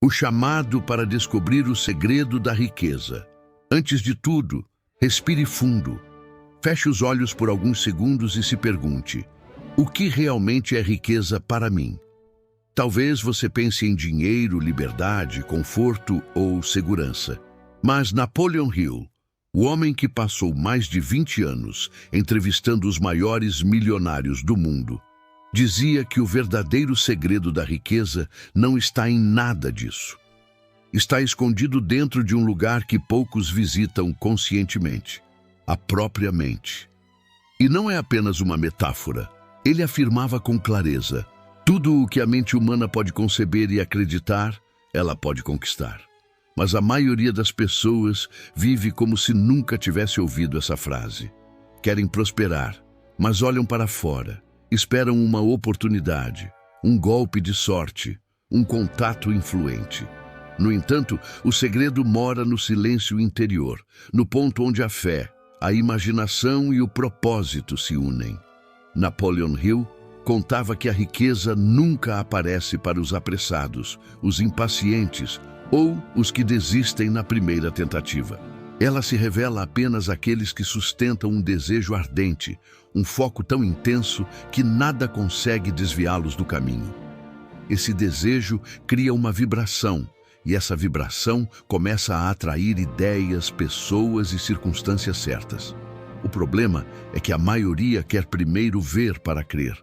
O chamado para descobrir o segredo da riqueza. Antes de tudo, respire fundo. Feche os olhos por alguns segundos e se pergunte: o que realmente é riqueza para mim? Talvez você pense em dinheiro, liberdade, conforto ou segurança. Mas Napoleon Hill, o homem que passou mais de 20 anos entrevistando os maiores milionários do mundo, dizia que o verdadeiro segredo da riqueza não está em nada disso. Está escondido dentro de um lugar que poucos visitam conscientemente: a própria mente. E não é apenas uma metáfora. Ele afirmava com clareza: tudo o que a mente humana pode conceber e acreditar, ela pode conquistar. Mas a maioria das pessoas vive como se nunca tivesse ouvido essa frase. Querem prosperar, mas olham para fora. Esperam uma oportunidade, um golpe de sorte, um contato influente. No entanto, o segredo mora no silêncio interior, no ponto onde a fé, a imaginação e o propósito se unem. Napoleon Hill contava que a riqueza nunca aparece para os apressados, os impacientes ou os que desistem na primeira tentativa. Ela se revela apenas àqueles que sustentam um desejo ardente, um foco tão intenso que nada consegue desviá-los do caminho. Esse desejo cria uma vibração, e essa vibração começa a atrair ideias, pessoas e circunstâncias certas. O problema é que a maioria quer primeiro ver para crer.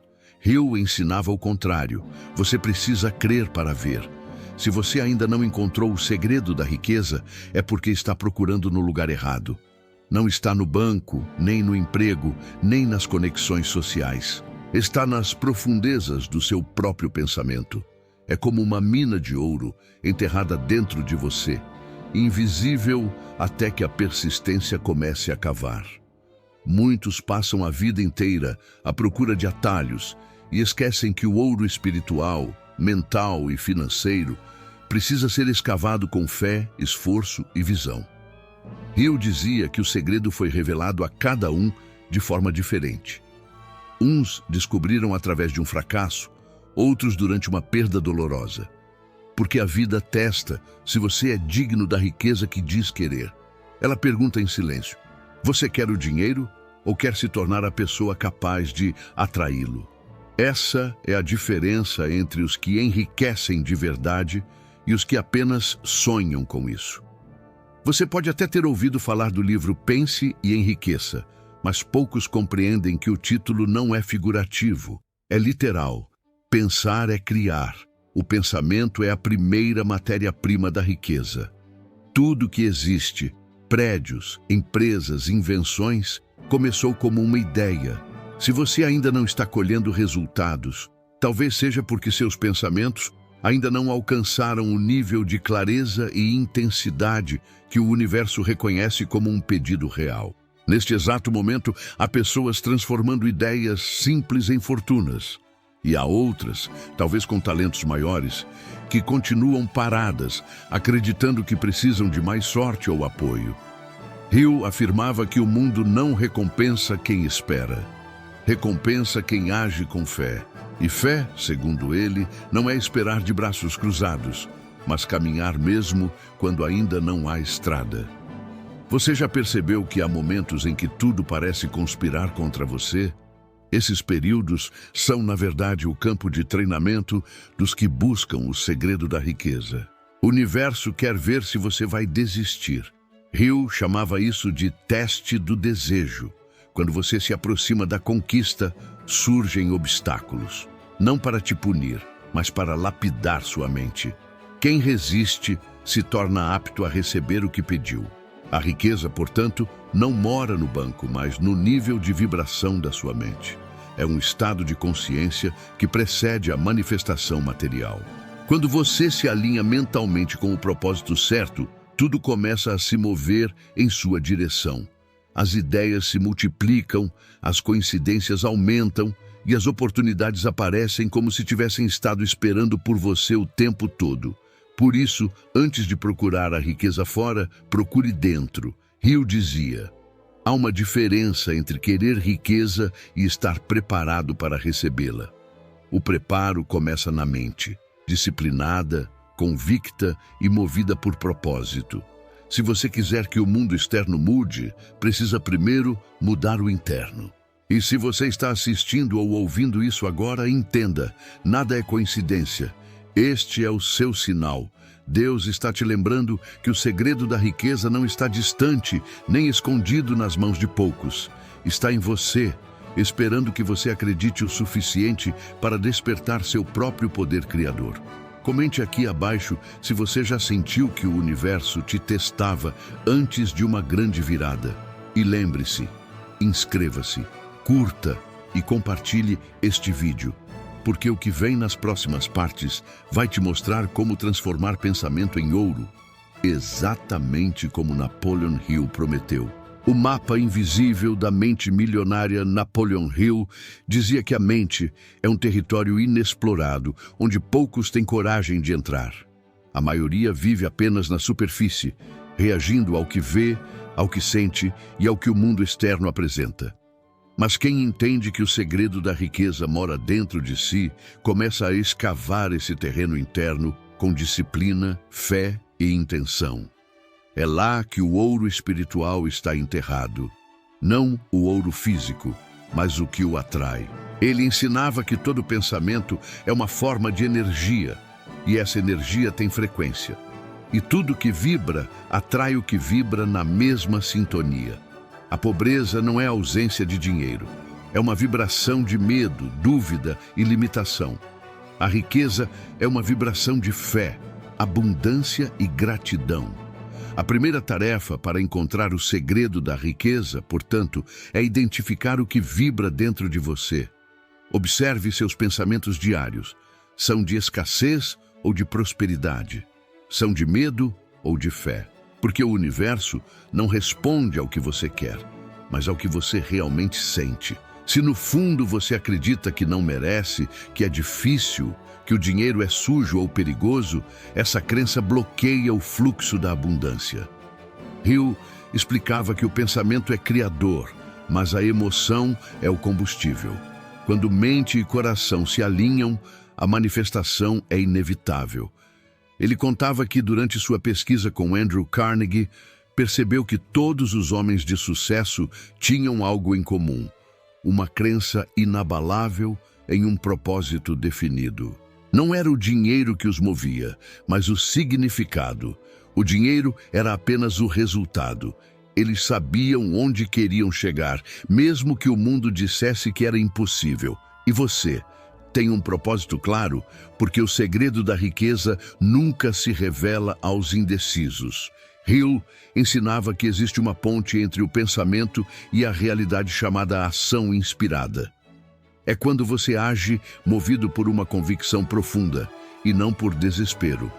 Hill ensinava o contrário: você precisa crer para ver. Se você ainda não encontrou o segredo da riqueza, é porque está procurando no lugar errado. Não está no banco, nem no emprego, nem nas conexões sociais. Está nas profundezas do seu próprio pensamento. É como uma mina de ouro enterrada dentro de você, invisível até que a persistência comece a cavar. Muitos passam a vida inteira à procura de atalhos e esquecem que o ouro espiritual, mental e financeiro precisa ser escavado com fé, esforço e visão. Hill dizia que o segredo foi revelado a cada um de forma diferente. Uns descobriram através de um fracasso, outros durante uma perda dolorosa. Porque a vida testa se você é digno da riqueza que diz querer. Ela pergunta em silêncio: você quer o dinheiro ou quer se tornar a pessoa capaz de atraí-lo? Essa é a diferença entre os que enriquecem de verdade e os que apenas sonham com isso. Você pode até ter ouvido falar do livro Pense e Enriqueça, mas poucos compreendem que o título não é figurativo, é literal. Pensar é criar. O pensamento é a primeira matéria-prima da riqueza. Tudo que existe, prédios, empresas, invenções, começou como uma ideia. Se você ainda não está colhendo resultados, talvez seja porque seus pensamentos ainda não alcançaram o nível de clareza e intensidade que o universo reconhece como um pedido real. Neste exato momento, há pessoas transformando ideias simples em fortunas. E há outras, talvez com talentos maiores, que continuam paradas, acreditando que precisam de mais sorte ou apoio. Hill afirmava que o mundo não recompensa quem espera. Recompensa quem age com fé. E fé, segundo ele, não é esperar de braços cruzados, mas caminhar mesmo quando ainda não há estrada. Você já percebeu que há momentos em que tudo parece conspirar contra você? Esses períodos são, na verdade, o campo de treinamento dos que buscam o segredo da riqueza. O universo quer ver se você vai desistir. Hill chamava isso de teste do desejo. Quando você se aproxima da conquista, surgem obstáculos. Não para te punir, mas para lapidar sua mente. Quem resiste se torna apto a receber o que pediu. A riqueza, portanto, não mora no banco, mas no nível de vibração da sua mente. É um estado de consciência que precede a manifestação material. Quando você se alinha mentalmente com o propósito certo, tudo começa a se mover em sua direção. As ideias se multiplicam, as coincidências aumentam e as oportunidades aparecem como se tivessem estado esperando por você o tempo todo. Por isso, antes de procurar a riqueza fora, procure dentro. Hill dizia: há uma diferença entre querer riqueza e estar preparado para recebê-la. O preparo começa na mente, disciplinada, convicta e movida por propósito. Se você quiser que o mundo externo mude, precisa primeiro mudar o interno. E se você está assistindo ou ouvindo isso agora, entenda, nada é coincidência. Este é o seu sinal. Deus está te lembrando que o segredo da riqueza não está distante, nem escondido nas mãos de poucos. Está em você, esperando que você acredite o suficiente para despertar seu próprio poder criador. Comente aqui abaixo se você já sentiu que o universo te testava antes de uma grande virada. E lembre-se, inscreva-se, curta e compartilhe este vídeo, porque o que vem nas próximas partes vai te mostrar como transformar pensamento em ouro, exatamente como Napoleon Hill prometeu. O mapa invisível da mente milionária Napoleon Hill dizia que a mente é um território inexplorado, onde poucos têm coragem de entrar. A maioria vive apenas na superfície, reagindo ao que vê, ao que sente e ao que o mundo externo apresenta. Mas quem entende que o segredo da riqueza mora dentro de si, começa a escavar esse terreno interno com disciplina, fé e intenção. É lá que o ouro espiritual está enterrado. Não o ouro físico, mas o que o atrai. Ele ensinava que todo pensamento é uma forma de energia, e essa energia tem frequência. E tudo que vibra atrai o que vibra na mesma sintonia. A pobreza não é ausência de dinheiro. É uma vibração de medo, dúvida e limitação. A riqueza é uma vibração de fé, abundância e gratidão. A primeira tarefa para encontrar o segredo da riqueza, portanto, é identificar o que vibra dentro de você. Observe seus pensamentos diários. São de escassez ou de prosperidade? São de medo ou de fé? Porque o universo não responde ao que você quer, mas ao que você realmente sente. Se no fundo você acredita que não merece, que é difícil, que o dinheiro é sujo ou perigoso, essa crença bloqueia o fluxo da abundância. Hill explicava que o pensamento é criador, mas a emoção é o combustível. Quando mente e coração se alinham, a manifestação é inevitável. Ele contava que durante sua pesquisa com Andrew Carnegie, percebeu que todos os homens de sucesso tinham algo em comum: uma crença inabalável em um propósito definido. Não era o dinheiro que os movia, mas o significado. O dinheiro era apenas o resultado. Eles sabiam onde queriam chegar, mesmo que o mundo dissesse que era impossível. E você tem um propósito claro, porque o segredo da riqueza nunca se revela aos indecisos. Hill ensinava que existe uma ponte entre o pensamento e a realidade chamada ação inspirada. É quando você age movido por uma convicção profunda e não por desespero.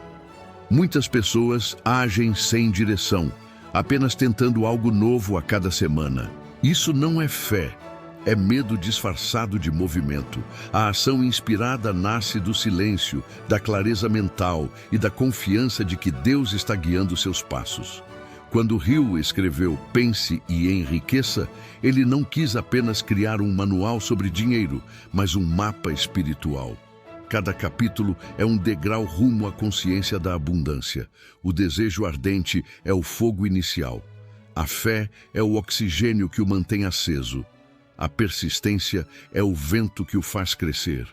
Muitas pessoas agem sem direção, apenas tentando algo novo a cada semana. Isso não é fé, é medo disfarçado de movimento. A ação inspirada nasce do silêncio, da clareza mental e da confiança de que Deus está guiando seus passos. Quando Hill escreveu Pense e Enriqueça, ele não quis apenas criar um manual sobre dinheiro, mas um mapa espiritual. Cada capítulo é um degrau rumo à consciência da abundância. O desejo ardente é o fogo inicial. A fé é o oxigênio que o mantém aceso. A persistência é o vento que o faz crescer.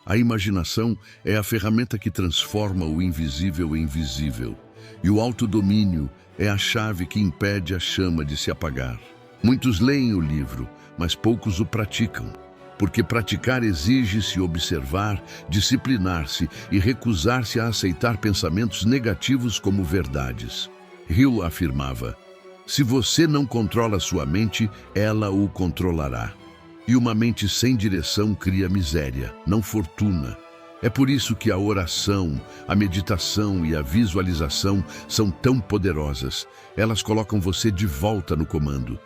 A imaginação é a ferramenta que transforma o invisível em visível. E o autodomínio é a chave que impede a chama de se apagar. Muitos leem o livro, mas poucos o praticam. Porque praticar exige-se observar, disciplinar-se e recusar-se a aceitar pensamentos negativos como verdades. Hill afirmava: se você não controla sua mente, ela o controlará. E uma mente sem direção cria miséria, não fortuna. É por isso que a oração, a meditação e a visualização são tão poderosas. Elas colocam você de volta no comando.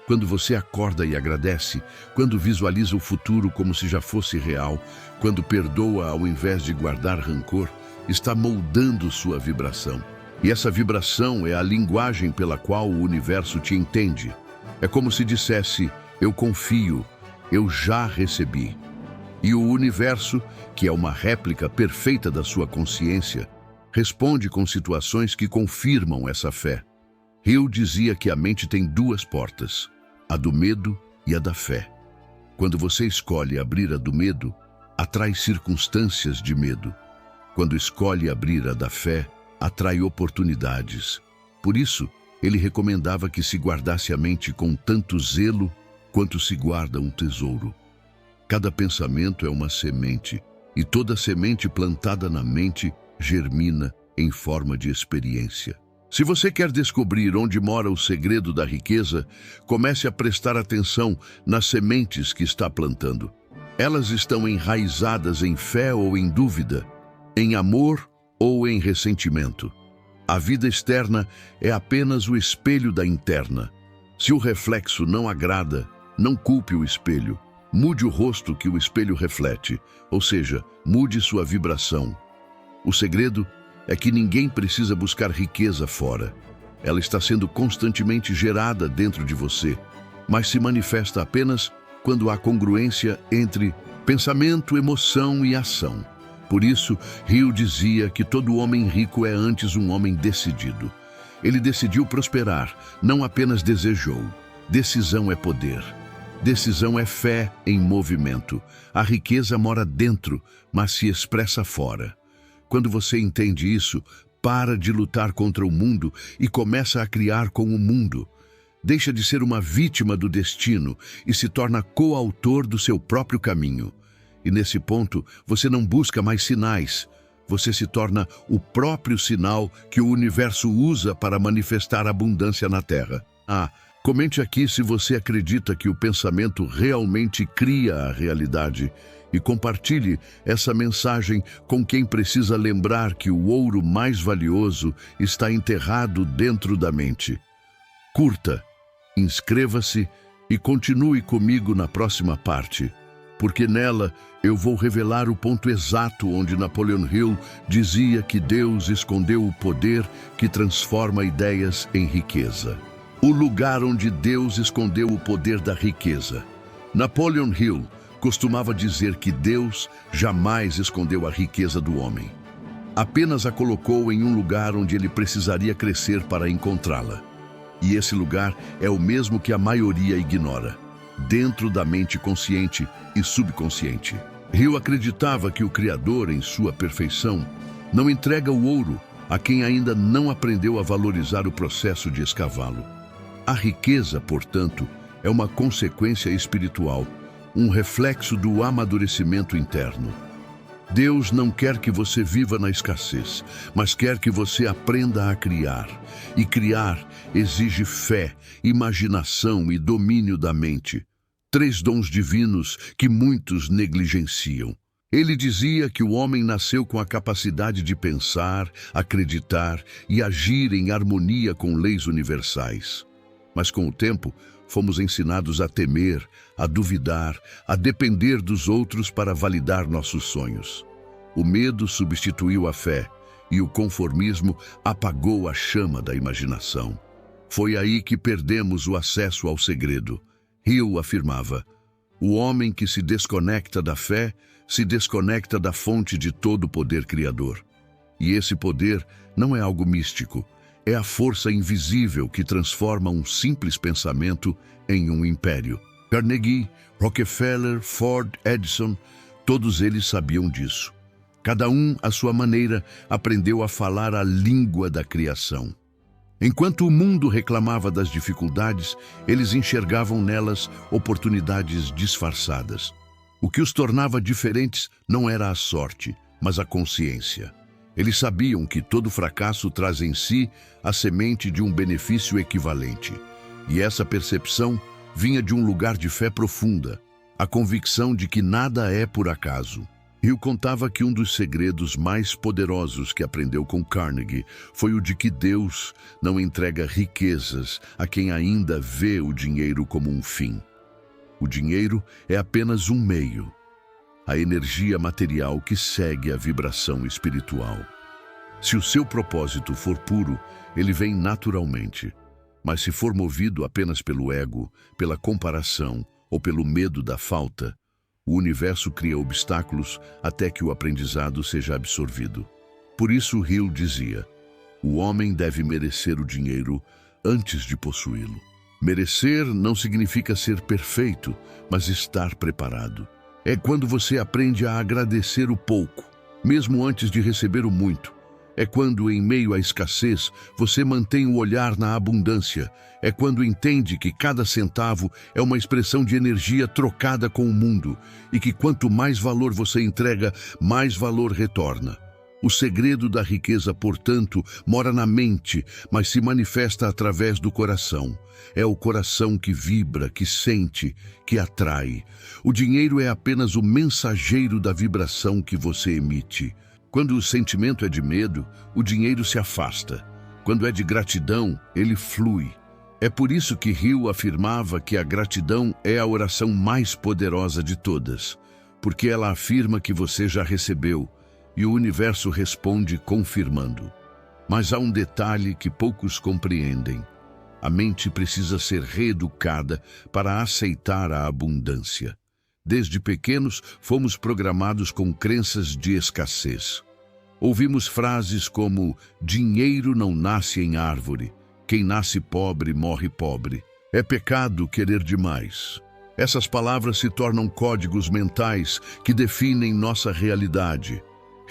Quando você acorda e agradece, quando visualiza o futuro como se já fosse real, quando perdoa ao invés de guardar rancor, está moldando sua vibração. E essa vibração é a linguagem pela qual o universo te entende. É como se dissesse: eu confio, eu já recebi. E o universo, que é uma réplica perfeita da sua consciência, responde com situações que confirmam essa fé. Hill dizia que a mente tem duas portas, a do medo e a da fé. Quando você escolhe abrir a do medo, atrai circunstâncias de medo. Quando escolhe abrir a da fé, atrai oportunidades. Por isso, ele recomendava que se guardasse a mente com tanto zelo quanto se guarda um tesouro. Cada pensamento é uma semente, e toda semente plantada na mente germina em forma de experiência. Se você quer descobrir onde mora o segredo da riqueza, comece a prestar atenção nas sementes que está plantando. Elas estão enraizadas em fé ou em dúvida, em amor ou em ressentimento. A vida externa é apenas o espelho da interna. Se o reflexo não agrada, não culpe o espelho. Mude o rosto que o espelho reflete, ou seja, mude sua vibração. O segredo é que ninguém precisa buscar riqueza fora. Ela está sendo constantemente gerada dentro de você, mas se manifesta apenas quando há congruência entre pensamento, emoção e ação. Por isso, Hill dizia que todo homem rico é antes um homem decidido. Ele decidiu prosperar, não apenas desejou. Decisão é poder. Decisão é fé em movimento. A riqueza mora dentro, mas se expressa fora. Quando você entende isso, para de lutar contra o mundo e começa a criar com o mundo. Deixa de ser uma vítima do destino e se torna coautor do seu próprio caminho. E nesse ponto, você não busca mais sinais. Você se torna o próprio sinal que o universo usa para manifestar abundância na Terra. Comente aqui se você acredita que o pensamento realmente cria a realidade e compartilhe essa mensagem com quem precisa lembrar que o ouro mais valioso está enterrado dentro da mente. Curta, inscreva-se e continue comigo na próxima parte, porque nela eu vou revelar o ponto exato onde Napoleon Hill dizia que Deus escondeu o poder que transforma ideias em riqueza. O lugar onde Deus escondeu o poder da riqueza. Napoleon Hill costumava dizer que Deus jamais escondeu a riqueza do homem. Apenas a colocou em um lugar onde ele precisaria crescer para encontrá-la. E esse lugar é o mesmo que a maioria ignora, dentro da mente consciente e subconsciente. Hill acreditava que o Criador, em sua perfeição, não entrega o ouro a quem ainda não aprendeu a valorizar o processo de escavá-lo. A riqueza, portanto, é uma consequência espiritual, um reflexo do amadurecimento interno. Deus não quer que você viva na escassez, mas quer que você aprenda a criar. E criar exige fé, imaginação e domínio da mente. 3 dons divinos que muitos negligenciam. Ele dizia que o homem nasceu com a capacidade de pensar, acreditar e agir em harmonia com leis universais. Mas com o tempo, fomos ensinados a temer, a duvidar, a depender dos outros para validar nossos sonhos. O medo substituiu a fé e o conformismo apagou a chama da imaginação. Foi aí que perdemos o acesso ao segredo. Hill afirmava: o homem que se desconecta da fé se desconecta da fonte de todo o poder criador. E esse poder não é algo místico. É a força invisível que transforma um simples pensamento em um império. Carnegie, Rockefeller, Ford, Edison, todos eles sabiam disso. Cada um, à sua maneira, aprendeu a falar a língua da criação. Enquanto o mundo reclamava das dificuldades, eles enxergavam nelas oportunidades disfarçadas. O que os tornava diferentes não era a sorte, mas a consciência. Eles sabiam que todo fracasso traz em si a semente de um benefício equivalente. E essa percepção vinha de um lugar de fé profunda, a convicção de que nada é por acaso. Hill contava que um dos segredos mais poderosos que aprendeu com Carnegie foi o de que Deus não entrega riquezas a quem ainda vê o dinheiro como um fim. O dinheiro é apenas um meio, a energia material que segue a vibração espiritual. Se o seu propósito for puro, ele vem naturalmente. Mas se for movido apenas pelo ego, pela comparação ou pelo medo da falta, o universo cria obstáculos até que o aprendizado seja absorvido. Por isso Hill dizia: o homem deve merecer o dinheiro antes de possuí-lo. Merecer não significa ser perfeito, mas estar preparado. É quando você aprende a agradecer o pouco, mesmo antes de receber o muito. É quando, em meio à escassez, você mantém o olhar na abundância. É quando entende que cada centavo é uma expressão de energia trocada com o mundo e que quanto mais valor você entrega, mais valor retorna. O segredo da riqueza, portanto, mora na mente, mas se manifesta através do coração. É o coração que vibra, que sente, que atrai. O dinheiro é apenas o mensageiro da vibração que você emite. Quando o sentimento é de medo, o dinheiro se afasta. Quando é de gratidão, ele flui. É por isso que Hill afirmava que a gratidão é a oração mais poderosa de todas, porque ela afirma que você já recebeu, e o universo responde confirmando. Mas há um detalhe que poucos compreendem. A mente precisa ser reeducada para aceitar a abundância. Desde pequenos, fomos programados com crenças de escassez. Ouvimos frases como: dinheiro não nasce em árvore, quem nasce pobre morre pobre. É pecado querer demais. Essas palavras se tornam códigos mentais que definem nossa realidade.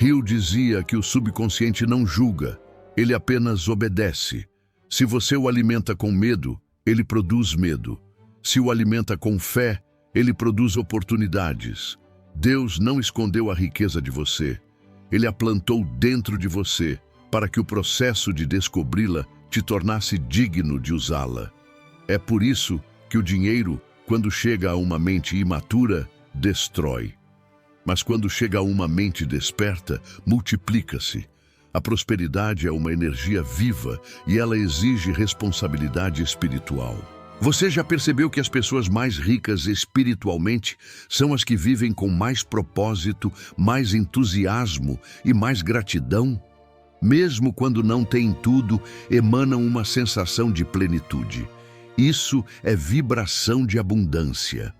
Hill dizia que o subconsciente não julga, ele apenas obedece. Se você o alimenta com medo, ele produz medo. Se o alimenta com fé, ele produz oportunidades. Deus não escondeu a riqueza de você. Ele a plantou dentro de você para que o processo de descobri-la te tornasse digno de usá-la. É por isso que o dinheiro, quando chega a uma mente imatura, destrói. Mas quando chega a uma mente desperta, multiplica-se. A prosperidade é uma energia viva e ela exige responsabilidade espiritual. Você já percebeu que as pessoas mais ricas espiritualmente são as que vivem com mais propósito, mais entusiasmo e mais gratidão? Mesmo quando não têm tudo, emanam uma sensação de plenitude. Isso é vibração de abundância.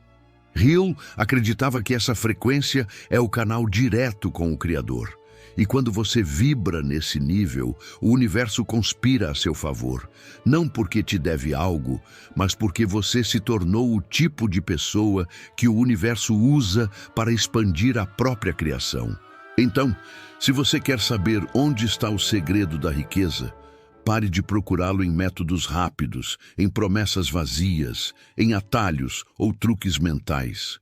Hill acreditava que essa frequência é o canal direto com o Criador. E quando você vibra nesse nível, o universo conspira a seu favor. Não porque te deve algo, mas porque você se tornou o tipo de pessoa que o universo usa para expandir a própria criação. Então, se você quer saber onde está o segredo da riqueza, pare de procurá-lo em métodos rápidos, em promessas vazias, em atalhos ou truques mentais.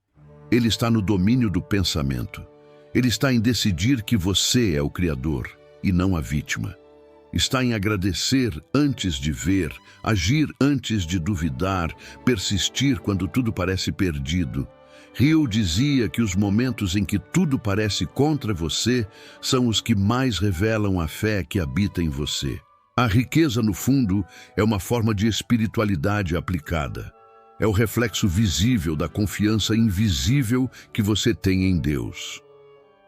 Ele está no domínio do pensamento. Ele está em decidir que você é o Criador e não a vítima. Está em agradecer antes de ver, agir antes de duvidar, persistir quando tudo parece perdido. Hill dizia que os momentos em que tudo parece contra você são os que mais revelam a fé que habita em você. A riqueza, no fundo, é uma forma de espiritualidade aplicada. É o reflexo visível da confiança invisível que você tem em Deus.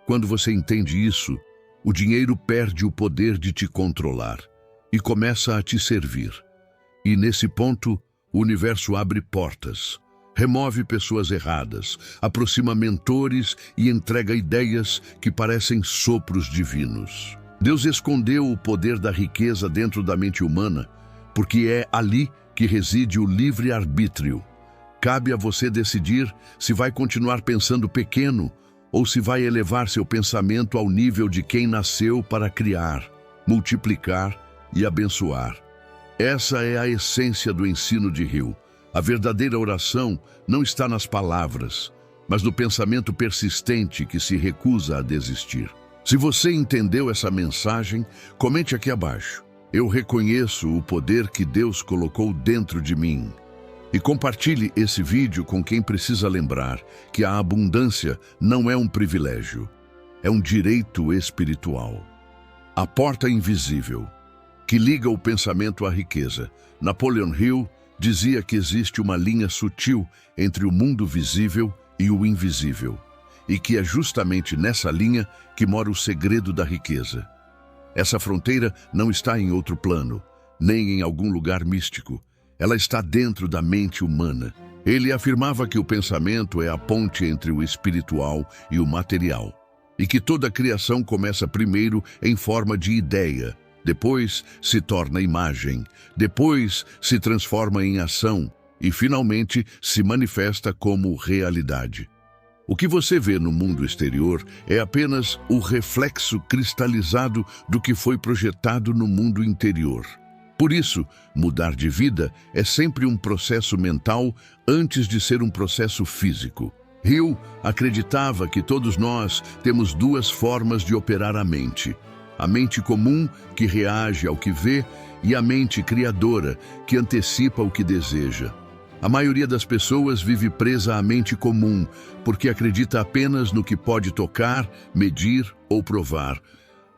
Quando você entende isso, o dinheiro perde o poder de te controlar e começa a te servir. E nesse ponto, o universo abre portas, remove pessoas erradas, aproxima mentores e entrega ideias que parecem sopros divinos. Deus escondeu o poder da riqueza dentro da mente humana, porque é ali que reside o livre-arbítrio. Cabe a você decidir se vai continuar pensando pequeno ou se vai elevar seu pensamento ao nível de quem nasceu para criar, multiplicar e abençoar. Essa é a essência do ensino de Hill. A verdadeira oração não está nas palavras, mas no pensamento persistente que se recusa a desistir. Se você entendeu essa mensagem, comente aqui abaixo. Eu reconheço o poder que Deus colocou dentro de mim. E compartilhe esse vídeo com quem precisa lembrar que a abundância não é um privilégio, é um direito espiritual. A porta invisível, que liga o pensamento à riqueza. Napoleon Hill dizia que existe uma linha sutil entre o mundo visível e o invisível, e que é justamente nessa linha que mora o segredo da riqueza. Essa fronteira não está em outro plano, nem em algum lugar místico. Ela está dentro da mente humana. Ele afirmava que o pensamento é a ponte entre o espiritual e o material. e que toda a criação começa primeiro em forma de ideia, depois se torna imagem, depois se transforma em ação e finalmente se manifesta como realidade. O que você vê no mundo exterior é apenas o reflexo cristalizado do que foi projetado no mundo interior. Por isso, mudar de vida é sempre um processo mental antes de ser um processo físico. Hill acreditava que todos nós temos duas formas de operar a mente. A mente comum, que reage ao que vê, e a mente criadora, que antecipa o que deseja. A maioria das pessoas vive presa à mente comum, porque acredita apenas no que pode tocar, medir ou provar.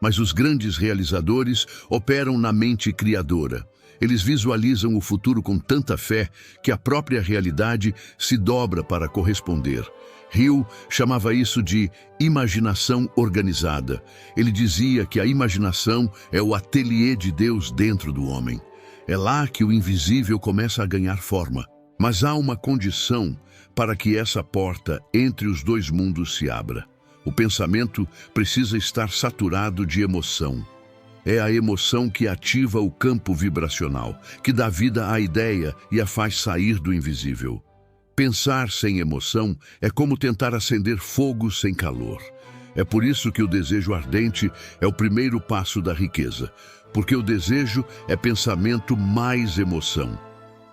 Mas os grandes realizadores operam na mente criadora. Eles visualizam o futuro com tanta fé que a própria realidade se dobra para corresponder. Hill chamava isso de imaginação organizada. Ele dizia que a imaginação é o ateliê de Deus dentro do homem. É lá que o invisível começa a ganhar forma. Mas há uma condição para que essa porta entre os dois mundos se abra. O pensamento precisa estar saturado de emoção. É a emoção que ativa o campo vibracional, que dá vida à ideia e a faz sair do invisível. Pensar sem emoção é como tentar acender fogo sem calor. É por isso que o desejo ardente é o primeiro passo da riqueza, porque o desejo é pensamento mais emoção.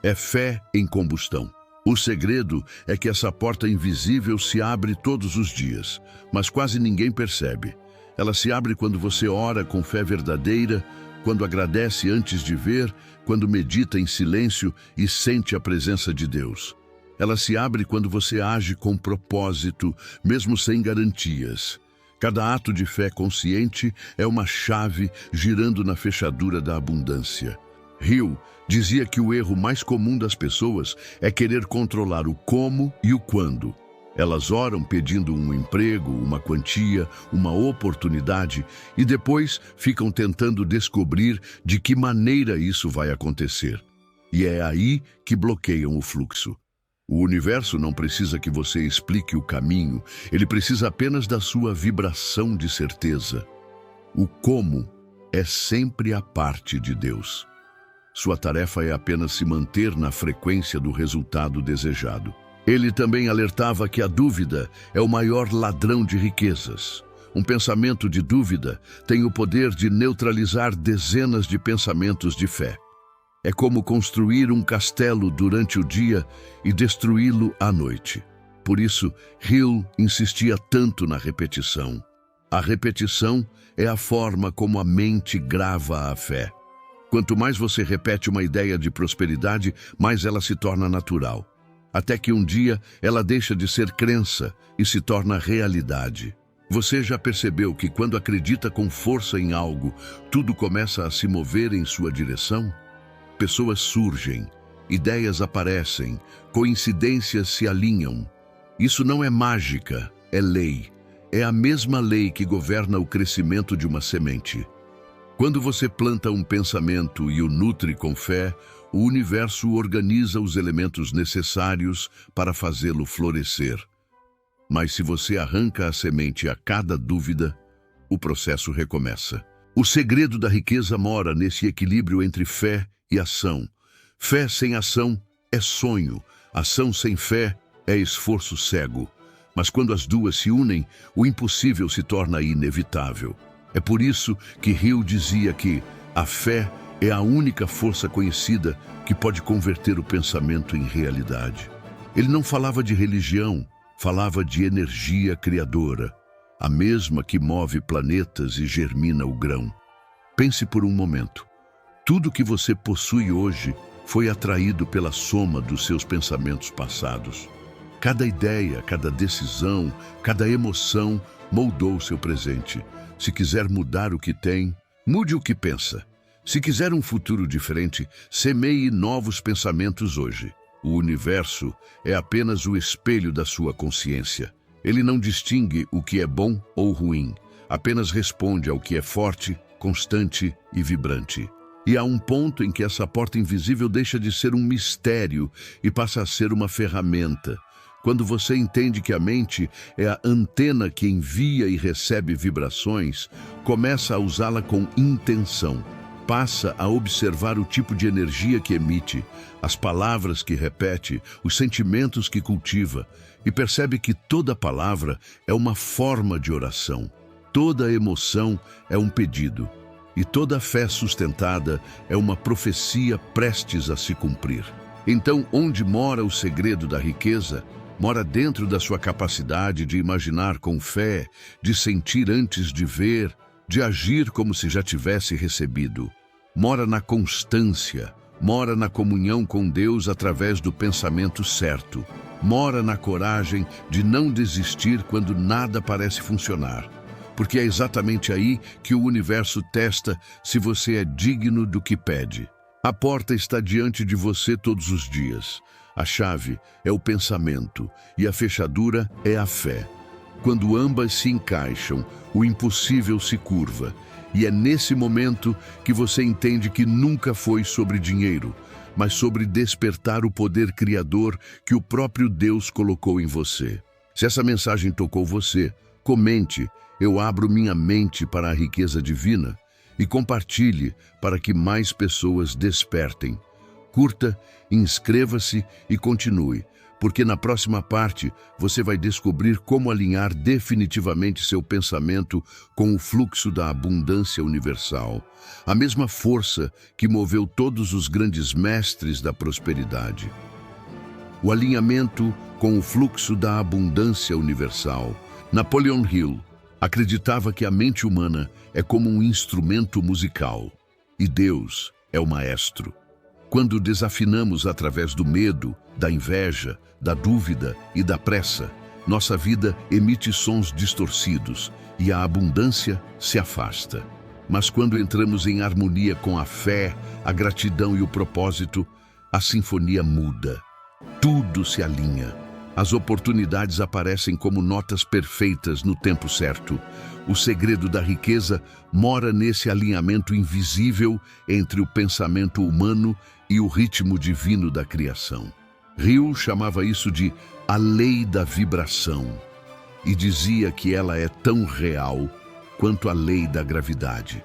É fé em combustão. O segredo é que essa porta invisível se abre todos os dias, mas quase ninguém percebe. Ela se abre quando você ora com fé verdadeira, quando agradece antes de ver, quando medita em silêncio e sente a presença de Deus. Ela se abre quando você age com propósito, mesmo sem garantias. Cada ato de fé consciente é uma chave girando na fechadura da abundância. Hill dizia que o erro mais comum das pessoas é querer controlar o como e o quando. Elas oram pedindo um emprego, uma quantia, uma oportunidade e depois ficam tentando descobrir de que maneira isso vai acontecer. E é aí que bloqueiam o fluxo. O universo não precisa que você explique o caminho, ele precisa apenas da sua vibração de certeza. O como é sempre a parte de Deus. Sua tarefa é apenas se manter na frequência do resultado desejado. Ele também alertava que a dúvida é o maior ladrão de riquezas. Um pensamento de dúvida tem o poder de neutralizar dezenas de pensamentos de fé. É como construir um castelo durante o dia e destruí-lo à noite. Por isso, Hill insistia tanto na repetição. A repetição é a forma como a mente grava a fé. Quanto mais você repete uma ideia de prosperidade, mais ela se torna natural. Até que um dia ela deixa de ser crença e se torna realidade. Você já percebeu que quando acredita com força em algo, tudo começa a se mover em sua direção? Pessoas surgem, ideias aparecem, coincidências se alinham. Isso não é mágica, é lei. É a mesma lei que governa o crescimento de uma semente. Quando você planta um pensamento e o nutre com fé, o universo organiza os elementos necessários para fazê-lo florescer. Mas se você arranca a semente a cada dúvida, o processo recomeça. O segredo da riqueza mora nesse equilíbrio entre fé e ação. Fé sem ação é sonho, ação sem fé é esforço cego. Mas quando as duas se unem, o impossível se torna inevitável. É por isso que Hill dizia que a fé é a única força conhecida que pode converter o pensamento em realidade. Ele não falava de religião, falava de energia criadora, a mesma que move planetas e germina o grão. Pense por um momento. Tudo que você possui hoje foi atraído pela soma dos seus pensamentos passados. Cada ideia, cada decisão, cada emoção moldou seu presente. Se quiser mudar o que tem, mude o que pensa. Se quiser um futuro diferente, semeie novos pensamentos hoje. O universo é apenas o espelho da sua consciência. Ele não distingue o que é bom ou ruim, apenas responde ao que é forte, constante e vibrante. E há um ponto em que essa porta invisível deixa de ser um mistério e passa a ser uma ferramenta. Quando você entende que a mente é a antena que envia e recebe vibrações, começa a usá-la com intenção. Passa a observar o tipo de energia que emite, as palavras que repete, os sentimentos que cultiva, e percebe que toda palavra é uma forma de oração. Toda emoção é um pedido, e toda fé sustentada é uma profecia prestes a se cumprir. Então, onde mora o segredo da riqueza? Mora dentro da sua capacidade de imaginar com fé, de sentir antes de ver, de agir como se já tivesse recebido. Mora na constância, mora na comunhão com Deus através do pensamento certo. Mora na coragem de não desistir quando nada parece funcionar. Porque é exatamente aí que o universo testa se você é digno do que pede. A porta está diante de você todos os dias. A chave é o pensamento e a fechadura é a fé. Quando ambas se encaixam, o impossível se curva. E é nesse momento que você entende que nunca foi sobre dinheiro, mas sobre despertar o poder criador que o próprio Deus colocou em você. Se essa mensagem tocou você, comente, eu abro minha mente para a riqueza divina, e compartilhe para que mais pessoas despertem. Curta, inscreva-se e continue, porque na próxima parte você vai descobrir como alinhar definitivamente seu pensamento com o fluxo da abundância universal, a mesma força que moveu todos os grandes mestres da prosperidade. O alinhamento com o fluxo da abundância universal. Napoleon Hill acreditava que a mente humana é como um instrumento musical, e Deus é o maestro. Quando desafinamos através do medo, da inveja, da dúvida e da pressa, nossa vida emite sons distorcidos e a abundância se afasta. Mas quando entramos em harmonia com a fé, a gratidão e o propósito, a sinfonia muda. Tudo se alinha. As oportunidades aparecem como notas perfeitas no tempo certo. O segredo da riqueza mora nesse alinhamento invisível entre o pensamento humano e o ritmo divino da criação. Hill chamava isso de a lei da vibração e dizia que ela é tão real quanto a lei da gravidade.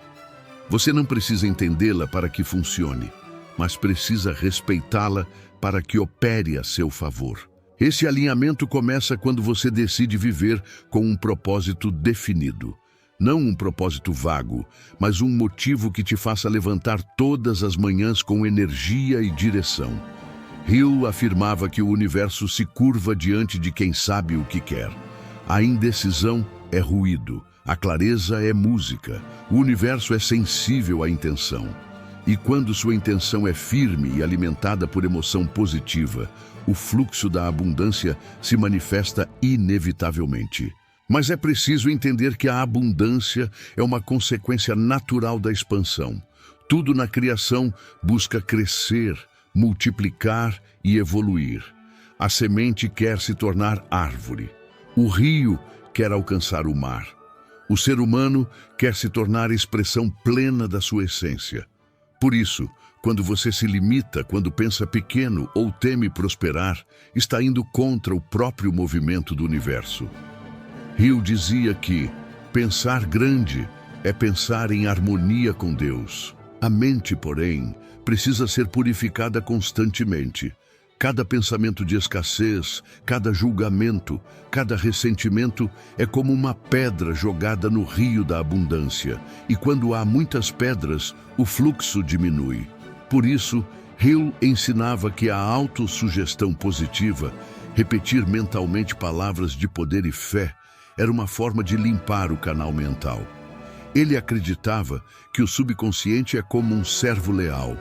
Você não precisa entendê-la para que funcione, mas precisa respeitá-la para que opere a seu favor. Esse alinhamento começa quando você decide viver com um propósito definido. Não um propósito vago, mas um motivo que te faça levantar todas as manhãs com energia e direção. Hill afirmava que o universo se curva diante de quem sabe o que quer. A indecisão é ruído, a clareza é música, o universo é sensível à intenção. E quando sua intenção é firme e alimentada por emoção positiva, o fluxo da abundância se manifesta inevitavelmente. Mas é preciso entender que a abundância é uma consequência natural da expansão. Tudo na criação busca crescer, multiplicar e evoluir. A semente quer se tornar árvore. O rio quer alcançar o mar. O ser humano quer se tornar expressão plena da sua essência. Por isso, quando você se limita, quando pensa pequeno ou teme prosperar, está indo contra o próprio movimento do universo. Hill dizia que pensar grande é pensar em harmonia com Deus. A mente, porém, precisa ser purificada constantemente. Cada pensamento de escassez, cada julgamento, cada ressentimento é como uma pedra jogada no rio da abundância. E quando há muitas pedras, o fluxo diminui. Por isso, Hill ensinava que a autossugestão positiva, repetir mentalmente palavras de poder e fé, era uma forma de limpar o canal mental. Ele acreditava que o subconsciente é como um servo leal.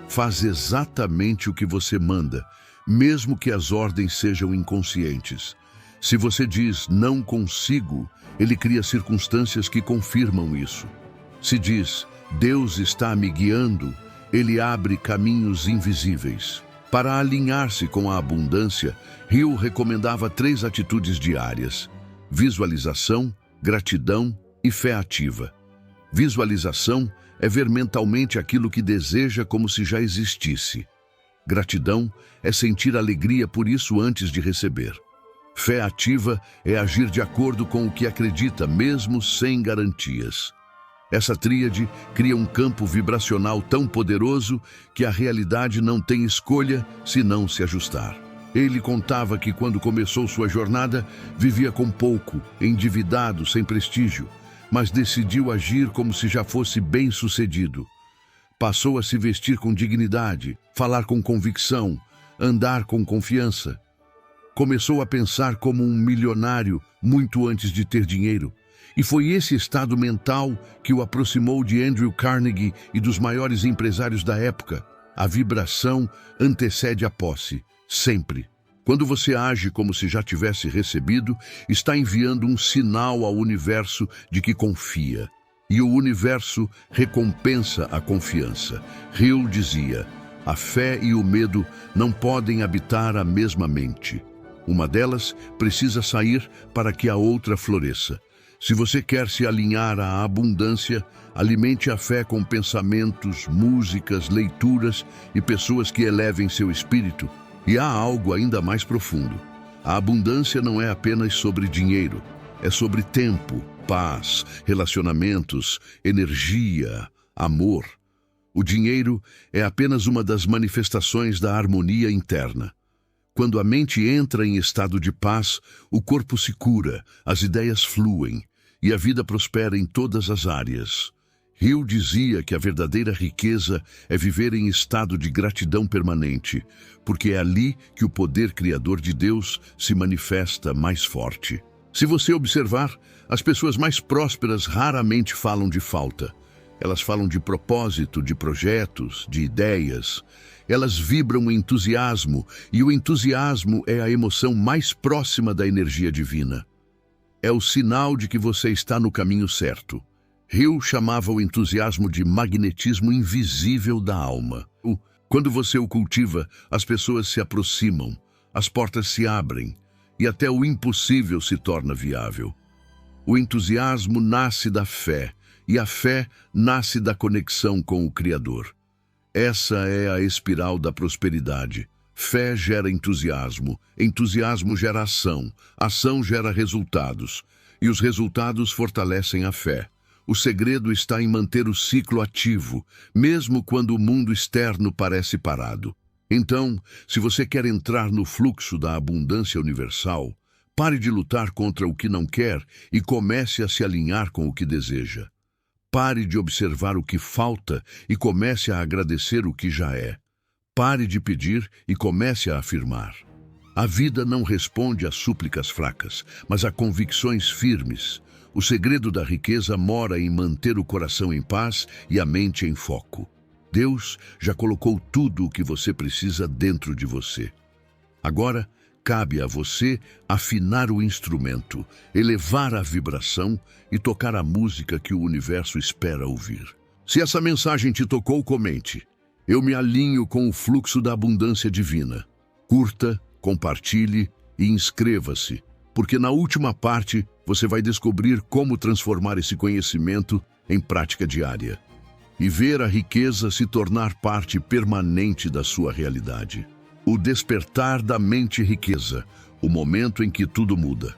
Faz exatamente o que você manda, mesmo que as ordens sejam inconscientes. Se você diz não consigo, ele cria circunstâncias que confirmam isso. Se diz Deus está me guiando, ele abre caminhos invisíveis. Para alinhar-se com a abundância, Hill recomendava 3 atitudes diárias: visualização, gratidão e fé ativa. Visualização é ver mentalmente aquilo que deseja como se já existisse. Gratidão é sentir alegria por isso antes de receber. Fé ativa é agir de acordo com o que acredita, mesmo sem garantias. Essa tríade cria um campo vibracional tão poderoso que a realidade não tem escolha senão se ajustar. Ele contava que quando começou sua jornada, vivia com pouco, endividado, sem prestígio, mas decidiu agir como se já fosse bem-sucedido. Passou a se vestir com dignidade, falar com convicção, andar com confiança. Começou a pensar como um milionário muito antes de ter dinheiro. E foi esse estado mental que o aproximou de Andrew Carnegie e dos maiores empresários da época. A vibração antecede a posse, sempre. Quando você age como se já tivesse recebido, está enviando um sinal ao universo de que confia. E o universo recompensa a confiança. Hill dizia: a fé e o medo não podem habitar a mesma mente. Uma delas precisa sair para que a outra floresça. Se você quer se alinhar à abundância, alimente a fé com pensamentos, músicas, leituras e pessoas que elevem seu espírito. E há algo ainda mais profundo. A abundância não é apenas sobre dinheiro, é sobre tempo, paz, relacionamentos, energia, amor. O dinheiro é apenas uma das manifestações da harmonia interna. Quando a mente entra em estado de paz, o corpo se cura, as ideias fluem e a vida prospera em todas as áreas. Hill dizia que a verdadeira riqueza é viver em estado de gratidão permanente, porque é ali que o poder criador de Deus se manifesta mais forte. Se você observar, as pessoas mais prósperas raramente falam de falta. Elas falam de propósito, de projetos, de ideias. Elas vibram entusiasmo, e o entusiasmo é a emoção mais próxima da energia divina. É o sinal de que você está no caminho certo. Hill chamava o entusiasmo de magnetismo invisível da alma. Quando você o cultiva, as pessoas se aproximam, as portas se abrem, e até o impossível se torna viável. O entusiasmo nasce da fé, e a fé nasce da conexão com o Criador. Essa é a espiral da prosperidade. Fé gera entusiasmo, entusiasmo gera ação, ação gera resultados, e os resultados fortalecem a fé. O segredo está em manter o ciclo ativo, mesmo quando o mundo externo parece parado. Então, se você quer entrar no fluxo da abundância universal, pare de lutar contra o que não quer e comece a se alinhar com o que deseja. Pare de observar o que falta e comece a agradecer o que já é. Pare de pedir e comece a afirmar. A vida não responde a súplicas fracas, mas a convicções firmes. O segredo da riqueza mora em manter o coração em paz e a mente em foco. Deus já colocou tudo o que você precisa dentro de você. Agora, cabe a você afinar o instrumento, elevar a vibração e tocar a música que o universo espera ouvir. Se essa mensagem te tocou, comente. Eu me alinho com o fluxo da abundância divina. Curta, compartilhe e inscreva-se, porque na última parte você vai descobrir como transformar esse conhecimento em prática diária e ver a riqueza se tornar parte permanente da sua realidade. O despertar da mente riqueza, o momento em que tudo muda.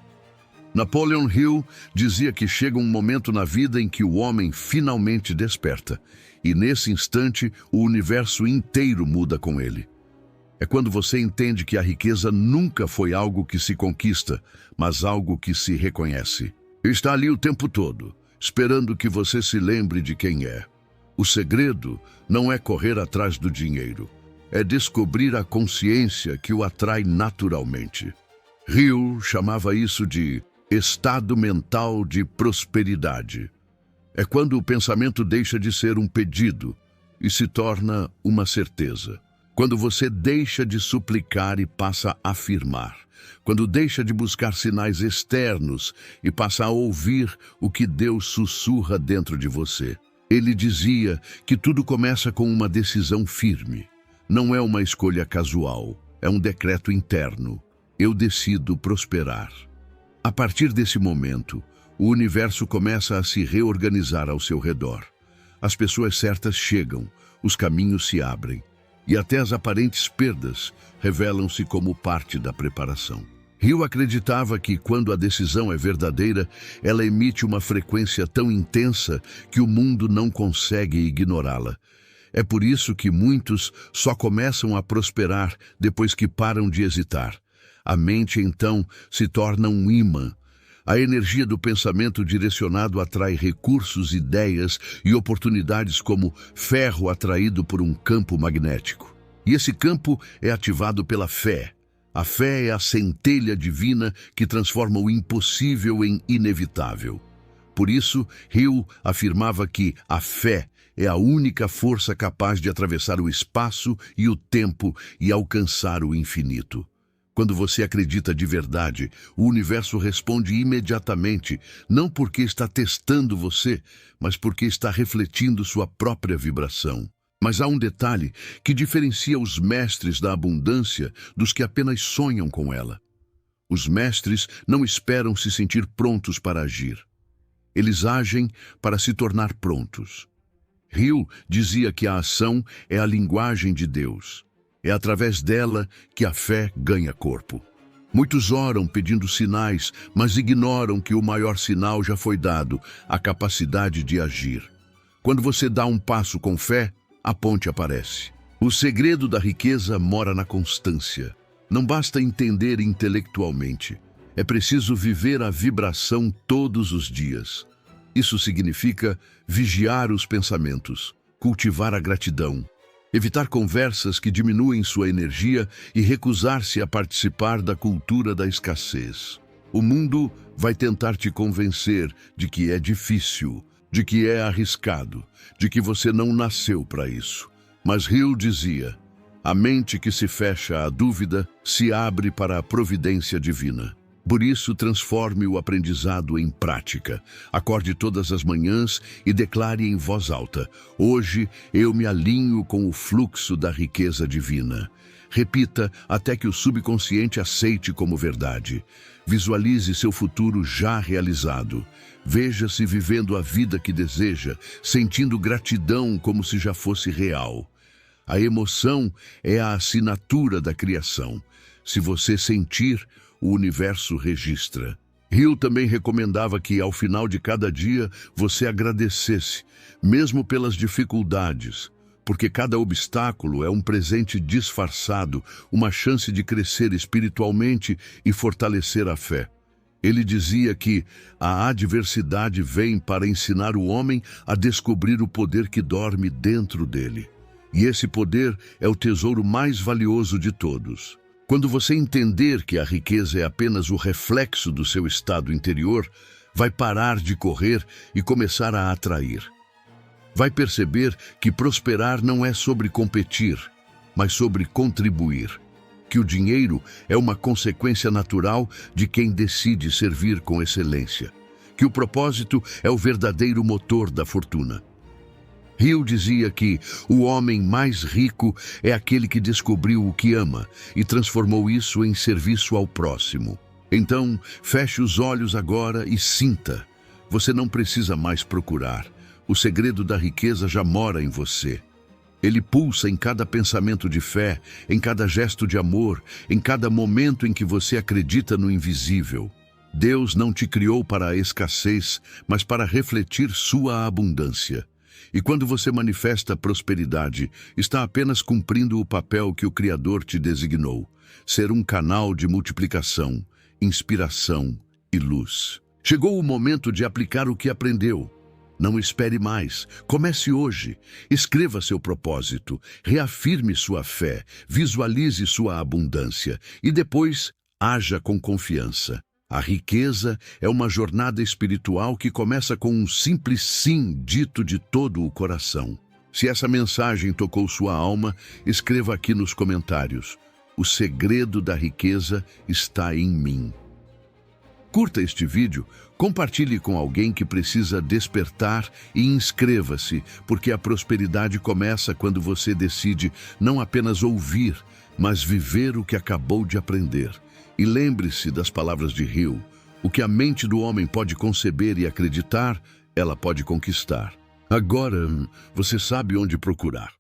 Napoleon Hill dizia que chega um momento na vida em que o homem finalmente desperta, e nesse instante o universo inteiro muda com ele. É quando você entende que a riqueza nunca foi algo que se conquista, mas algo que se reconhece. Está ali o tempo todo, esperando que você se lembre de quem é. O segredo não é correr atrás do dinheiro, é descobrir a consciência que o atrai naturalmente. Hill chamava isso de estado mental de prosperidade. É quando o pensamento deixa de ser um pedido e se torna uma certeza. Quando você deixa de suplicar e passa a afirmar. Quando deixa de buscar sinais externos e passa a ouvir o que Deus sussurra dentro de você. Ele dizia que tudo começa com uma decisão firme. Não é uma escolha casual, é um decreto interno. Eu decido prosperar. A partir desse momento, o universo começa a se reorganizar ao seu redor. As pessoas certas chegam, os caminhos se abrem, e até as aparentes perdas revelam-se como parte da preparação. Hill acreditava que, quando a decisão é verdadeira, ela emite uma frequência tão intensa que o mundo não consegue ignorá-la. É por isso que muitos só começam a prosperar depois que param de hesitar. A mente, então, se torna um ímã. A energia do pensamento direcionado atrai recursos, ideias e oportunidades como ferro atraído por um campo magnético. E esse campo é ativado pela fé. A fé é a centelha divina que transforma o impossível em inevitável. Por isso, Hill afirmava que a fé é a única força capaz de atravessar o espaço e o tempo e alcançar o infinito. Quando você acredita de verdade, o universo responde imediatamente, não porque está testando você, mas porque está refletindo sua própria vibração. Mas há um detalhe que diferencia os mestres da abundância dos que apenas sonham com ela. Os mestres não esperam se sentir prontos para agir. Eles agem para se tornar prontos. Hill dizia que a ação é a linguagem de Deus. É através dela que a fé ganha corpo. Muitos oram pedindo sinais, mas ignoram que o maior sinal já foi dado, a capacidade de agir. Quando você dá um passo com fé, a ponte aparece. O segredo da riqueza mora na constância. Não basta entender intelectualmente. É preciso viver a vibração todos os dias. Isso significa vigiar os pensamentos, cultivar a gratidão, evitar conversas que diminuem sua energia e recusar-se a participar da cultura da escassez. O mundo vai tentar te convencer de que é difícil, de que é arriscado, de que você não nasceu para isso. Mas Hill dizia: a mente que se fecha à dúvida se abre para a providência divina. Por isso, transforme o aprendizado em prática. Acorde todas as manhãs e declare em voz alta: hoje eu me alinho com o fluxo da riqueza divina. Repita até que o subconsciente aceite como verdade. Visualize seu futuro já realizado. Veja-se vivendo a vida que deseja, sentindo gratidão como se já fosse real. A emoção é a assinatura da criação. Se você sentir, o universo registra. Hill também recomendava que, ao final de cada dia, você agradecesse, mesmo pelas dificuldades, porque cada obstáculo é um presente disfarçado, uma chance de crescer espiritualmente e fortalecer a fé. Ele dizia que a adversidade vem para ensinar o homem a descobrir o poder que dorme dentro dele. E esse poder é o tesouro mais valioso de todos. Quando você entender que a riqueza é apenas o reflexo do seu estado interior, vai parar de correr e começar a atrair. Vai perceber que prosperar não é sobre competir, mas sobre contribuir. Que o dinheiro é uma consequência natural de quem decide servir com excelência. Que o propósito é o verdadeiro motor da fortuna. Hill dizia que o homem mais rico é aquele que descobriu o que ama e transformou isso em serviço ao próximo. Então, feche os olhos agora e sinta. Você não precisa mais procurar. O segredo da riqueza já mora em você. Ele pulsa em cada pensamento de fé, em cada gesto de amor, em cada momento em que você acredita no invisível. Deus não te criou para a escassez, mas para refletir sua abundância. E quando você manifesta prosperidade, está apenas cumprindo o papel que o Criador te designou: ser um canal de multiplicação, inspiração e luz. Chegou o momento de aplicar o que aprendeu. Não espere mais. Comece hoje. Escreva seu propósito, reafirme sua fé, visualize sua abundância e depois haja com confiança. A riqueza é uma jornada espiritual que começa com um simples sim dito de todo o coração. Se essa mensagem tocou sua alma, escreva aqui nos comentários: o segredo da riqueza está em mim. Curta este vídeo, compartilhe com alguém que precisa despertar e inscreva-se, porque a prosperidade começa quando você decide não apenas ouvir, mas viver o que acabou de aprender. E lembre-se das palavras de Hill: o que a mente do homem pode conceber e acreditar, ela pode conquistar. Agora, você sabe onde procurar.